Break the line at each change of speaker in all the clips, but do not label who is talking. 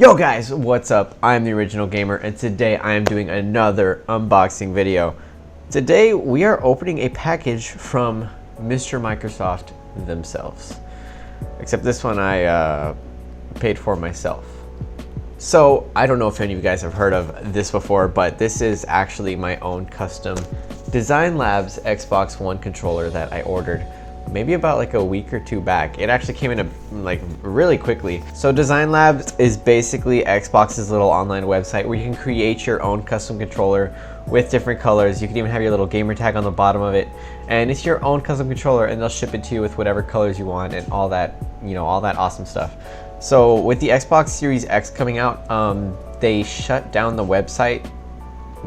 Yo guys, what's up? I'm the Original Gamer, and today I am doing another unboxing video. Today we are opening a package from Mr. Microsoft themselves. Except this one I paid for myself. So I don't know if any of you guys have heard of this before, but this is actually my own custom Design Labs Xbox One controller that I ordered maybe about like a week or two back. It actually came in like really quickly. So Design Labs is basically Xbox's little online website where you can create your own custom controller with different colors. You can even have your little gamer tag on the bottom of it, and it's your own custom controller, and they'll ship it to you with whatever colors you want and all that, you know, all that awesome stuff. So with the Xbox Series X coming out, they shut down the website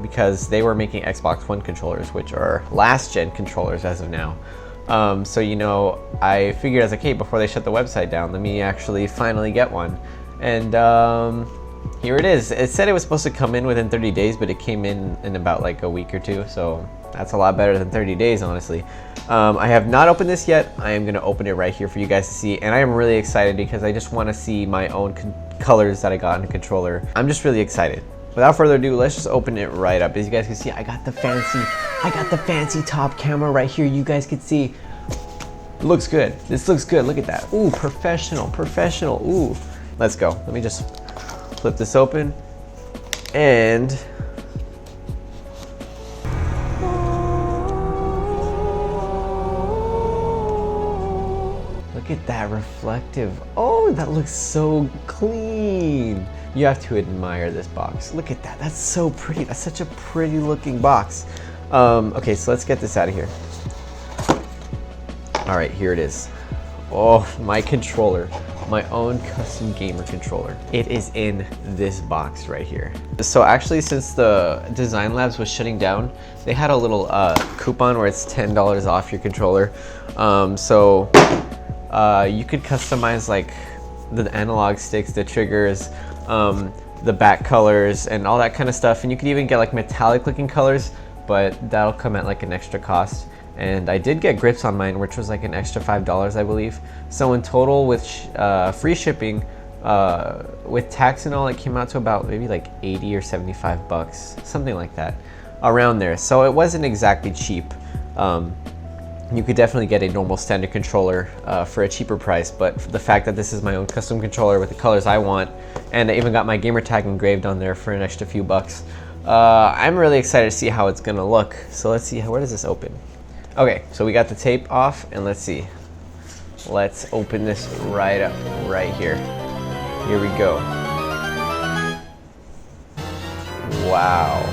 because they were making Xbox One controllers, which are last gen controllers as of now. So, you know, I figured I was like, hey, before they shut the website down, let me actually finally get one. And here it is. It said it was supposed to come in within 30 days, but it came in about like a week or two. So that's a lot better than 30 days, honestly. I have not opened this yet. I am going to open it right here for you guys to see. And I am really excited because I just want to see my own colors that I got in the controller. I'm just really excited. Without further ado, let's just open it right up. As you guys can see, I got the fancy top camera right here. You guys can see, it looks good. This looks good. Look at that. Ooh, professional. Ooh, let's go. Let me just flip this open and look at that reflective. Oh, that looks so clean. You have to admire this box. Look at that. That's so pretty. That's such a pretty looking box. Okay, so let's get this out of here. All right, here it is. Oh, my controller. My own custom gamer controller. It is in this box right here. So actually, since the Design Labs was shutting down, they had a little coupon where it's $10 off your controller. So you could customize like the analog sticks, the triggers, the back colors and all that kind of stuff, and you could even get like metallic looking colors, but that'll come at like an extra cost. And I did get grips on mine, which was like an extra $5, I believe. So in total, with free shipping, with tax and all, it came out to about maybe like 80 or 75 bucks, something like that, around there. So it wasn't exactly cheap. You could definitely get a normal standard controller for a cheaper price, but the fact that this is my own custom controller with the colors I want, and I even got my gamer tag engraved on there for an extra few bucks, I'm really excited to see how it's gonna look. So let's see, where does this open? Okay, so we got the tape off, and let's see. Let's open this right up, right here. Here we go. Wow.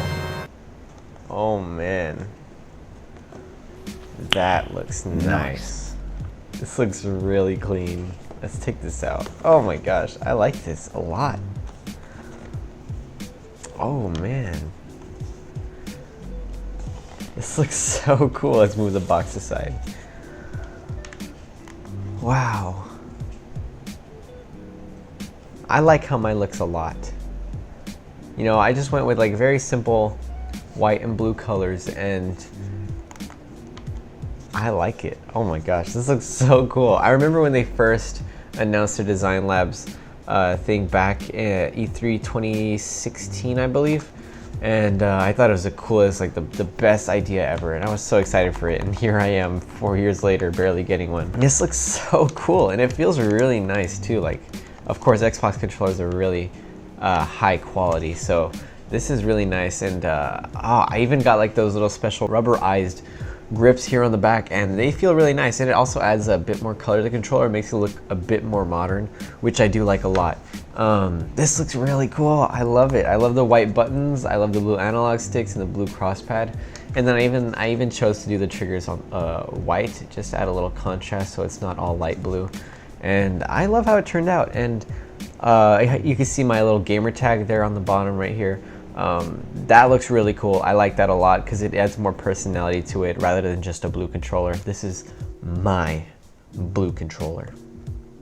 Oh man. That looks nice. This looks really clean. Let's take this out. Oh my gosh, I like this a lot. Oh man. This looks so cool. Let's move the box aside. Wow. I like how mine looks a lot. You know, I just went with like very simple white and blue colors, and I like it. Oh my gosh, this looks so cool. I remember when they first announced their Design Labs thing back at E3 2016, I believe. And I thought it was the coolest, like the best idea ever. And I was so excited for it. And here I am 4 years later, barely getting one. This looks so cool, and it feels really nice too. Like, of course, Xbox controllers are really high quality. So this is really nice. And I even got like those little special rubberized grips here on the back, and they feel really nice, and it also adds a bit more color to the controller, makes it look a bit more modern, which I do like a lot. This looks really cool. I love it. I love the white buttons, I love the blue analog sticks and the blue cross pad, and then I even chose to do the triggers on white, just to add a little contrast so it's not all light blue. And I love how it turned out. And you can see my little gamer tag there on the bottom right here. That looks really cool. I like that a lot because it adds more personality to it rather than just a blue controller. This is my blue controller.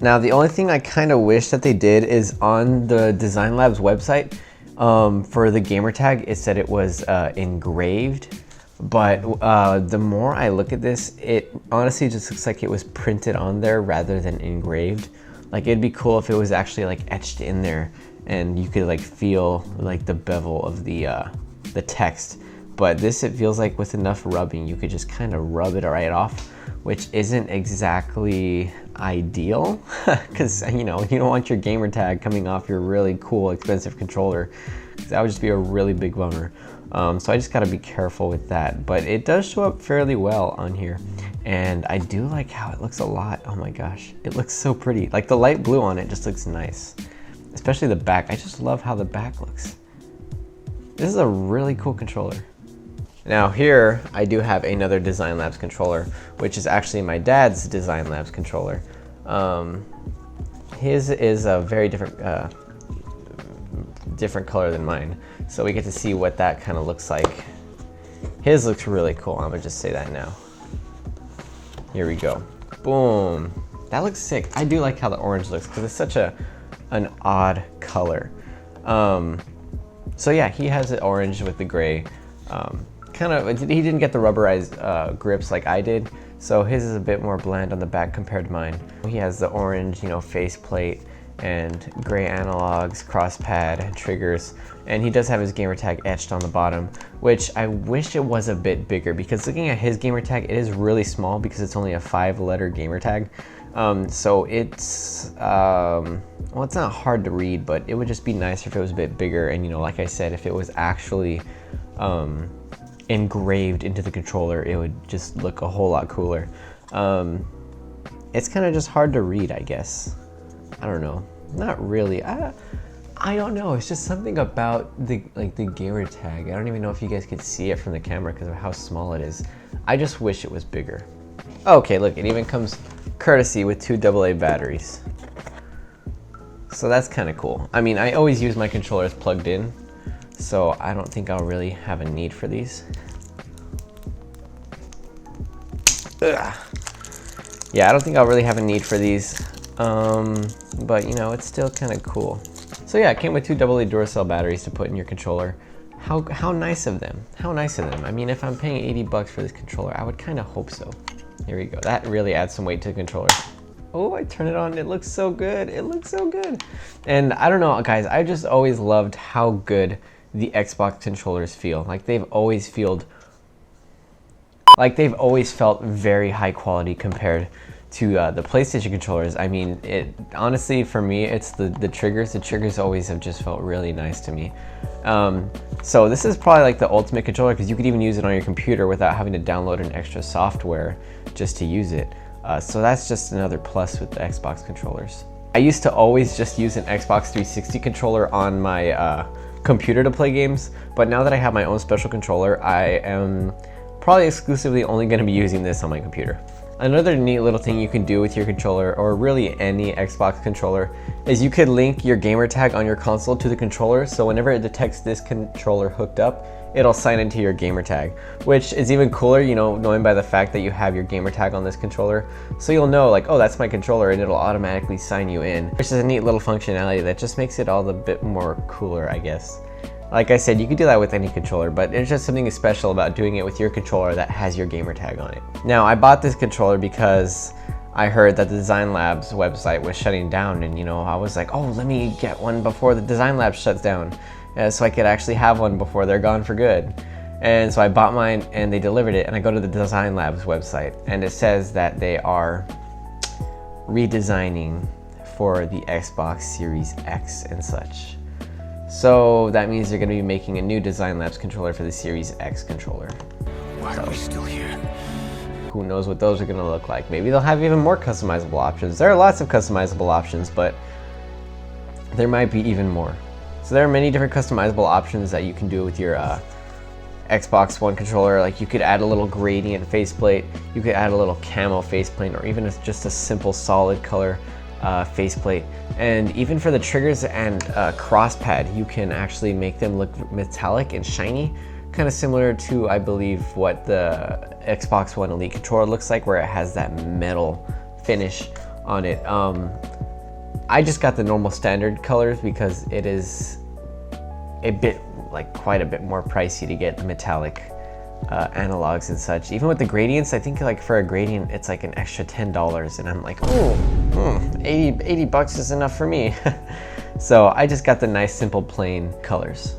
Now, the only thing I kind of wish that they did is on the Design Labs website, for the gamer tag, it said it was engraved. But the more I look at this, it honestly just looks like it was printed on there rather than engraved. Like, it'd be cool if it was actually like etched in there and you could like feel like the bevel of the text. But this, it feels like with enough rubbing, you could just kind of rub it right off, which isn't exactly ideal because you know, you don't want your gamer tag coming off your really cool, expensive controller. That would just be a really big bummer. So I just got to be careful with that, but it does show up fairly well on here, and I do like how it looks a lot. Oh my gosh, it looks so pretty. Like the light blue on it just looks nice, especially the back. I just love how the back looks. This is a really cool controller. Now here I do have another Design Labs controller, which is actually my dad's Design Labs controller. His is a very different color than mine, so we get to see what that kind of looks like. His looks really cool. I'm gonna just say that now. Here we go. Boom. That looks sick. I do like how the orange looks because it's such an odd color. So yeah, he has it orange with the gray. He didn't get the rubberized grips like I did, so his is a bit more bland on the back compared to mine. He has the orange, you know, faceplate and gray analogs, cross pad, and triggers, and he does have his gamer tag etched on the bottom, which I wish it was a bit bigger, because looking at his gamer tag, it is really small because it's only a 5-letter gamer tag. So it's well, it's not hard to read, but it would just be nicer if it was a bit bigger, and you know, like I said, if it was actually engraved into the controller, it would just look a whole lot cooler. It's kind of just hard to read, I guess. I don't know, not really. I don't know, it's just something about the gamer tag. I don't even know if you guys could see it from the camera because of how small it is. I just wish it was bigger. Okay, look, it even comes courtesy with 2 AA batteries. So that's kind of cool. I mean, I always use my controllers plugged in, so I don't think I'll really have a need for these. Ugh. Yeah, I don't think I'll really have a need for these, but you know, it's still kind of cool. So yeah, it came with 2 AA Duracell batteries to put in your controller. How nice of them. How nice of them. I mean, if I'm paying 80 bucks for this controller, I would kind of hope so. Here we go. That really adds some weight to the controller. Oh, I turn it on. It looks so good. It looks so good. And I don't know, guys, I just always loved how good the Xbox controllers feel. Like they've always felt very high quality compared to the PlayStation controllers. I mean, it honestly, for me, it's the triggers. The triggers always have just felt really nice to me. So this is probably like the ultimate controller because you could even use it on your computer without having to download an extra software just to use it. So that's just another plus with the Xbox controllers. I used to always just use an Xbox 360 controller on my computer to play games, but now that I have my own special controller, I am probably exclusively only going to be using this on my computer. Another neat little thing you can do with your controller, or really any Xbox controller, is you could link your gamer tag on your console to the controller, so whenever it detects this controller hooked up, it'll sign into your gamer tag, which is even cooler, you know, knowing by the fact that you have your gamer tag on this controller. So you'll know like, oh, that's my controller, and it'll automatically sign you in, which is a neat little functionality that just makes it all a bit more cooler, I guess. Like I said, you could do that with any controller, but there's just something special about doing it with your controller that has your gamer tag on it. Now, I bought this controller because I heard that the Design Labs website was shutting down, and you know, I was like, oh, let me get one before the Design Labs shuts down, so I could actually have one before they're gone for good. And so I bought mine, and they delivered it, and I go to the Design Labs website, and it says that they are redesigning for the Xbox Series X and such. So that means they're going to be making a new Design Labs controller for the Series X controller.
Why are we still here?
Who knows what those are going to look like. Maybe they'll have even more customizable options. There are lots of customizable options, but there might be even more. So there are many different customizable options that you can do with your Xbox One controller. Like you could add a little gradient faceplate, you could add a little camo faceplate, or even just a simple solid color faceplate. And even for the triggers and cross pad, you can actually make them look metallic and shiny, kind of similar to, I believe, what the Xbox One Elite controller looks like, where it has that metal finish on it. I just got the normal standard colors because it is a bit, like quite a bit more pricey to get the metallic analogs and such. Even with the gradients, I think like for a gradient it's like an extra $10, and I'm like, oh, 80 bucks is enough for me. So I just got the nice simple plain colors.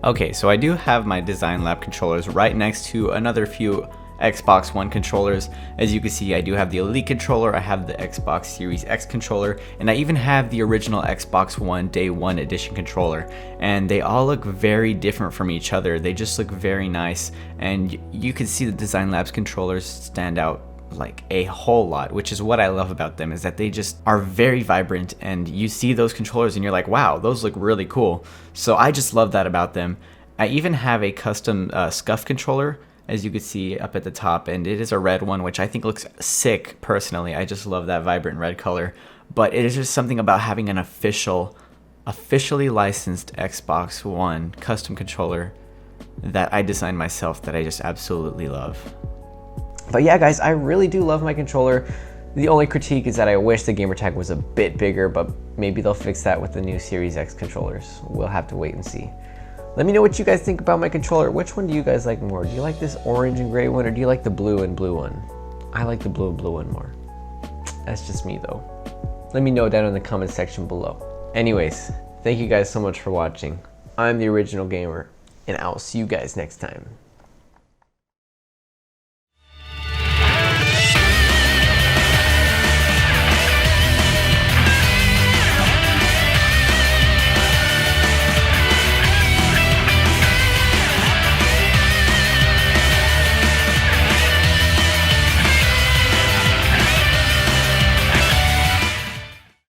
Okay, so I do have my Design Lab controllers right next to another few Xbox One controllers. As you can see, I do have the Elite controller, I have the Xbox Series X controller, and I even have the original Xbox One Day 1 edition controller. And they all look very different from each other. They just look very nice, and you can see the Design Labs controllers stand out like a whole lot, which is what I love about them, is that they just are very vibrant, and you see those controllers and you're like, wow, those look really cool. So I just love that about them. I even have a custom scuff controller, as you can see up at the top, and it is a red one, which I think looks sick personally. I just love that vibrant red color. But it is just something about having an officially licensed Xbox One custom controller that I designed myself that I just absolutely love.
But yeah, guys, I really do love my controller. The only critique is that I wish the gamer tag was a bit bigger, but maybe they'll fix that with the new Series X controllers. We'll have to wait and see. Let me know what you guys think about my controller. Which one do you guys like more? Do you like this orange and gray one, or do you like the blue and blue one? I like the blue and blue one more. That's just me though. Let me know down in the comment section below. Anyways, thank you guys so much for watching. I'm the Original Gamer, and I'll see you guys next time.